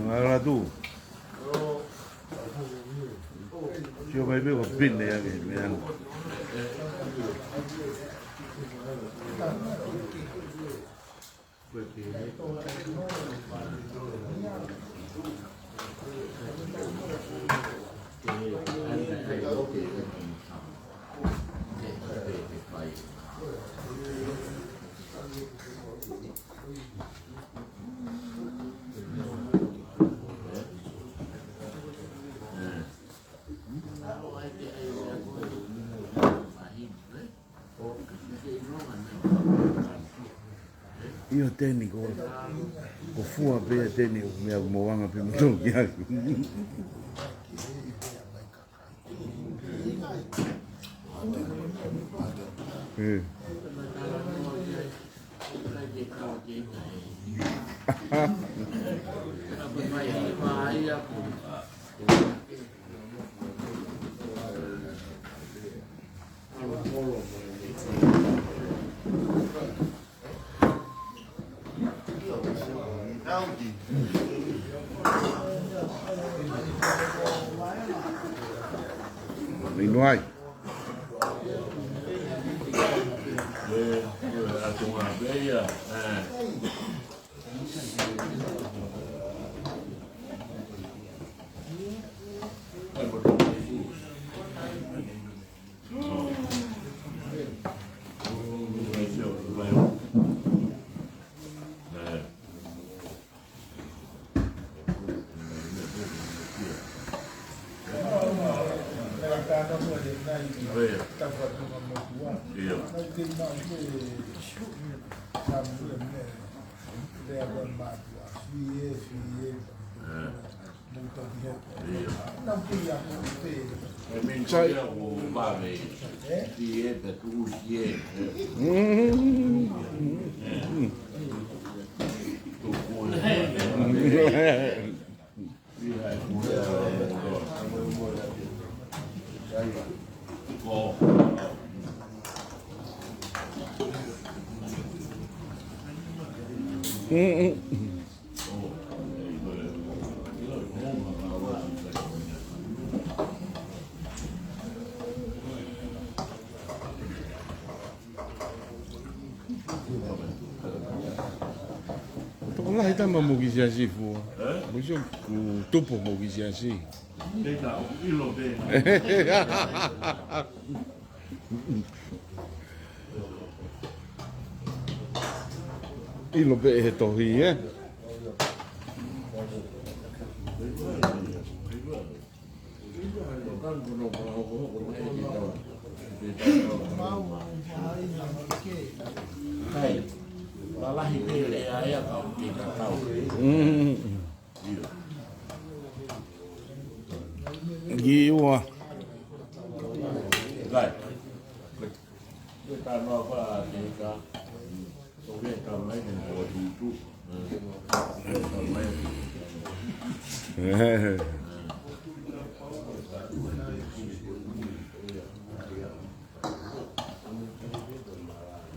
Ahora tú. Yo me veo bien de aquí, mira. Io tecnico, o fu a bere tecnico, mi muovono più molto. E non hai? Lá está uma muguia assim, fu. Mas eu topo muguia assim. E lo be é torri, é? Giwa. Right. Kita mau apa? Kita soalnya kami yang buat itu. Kami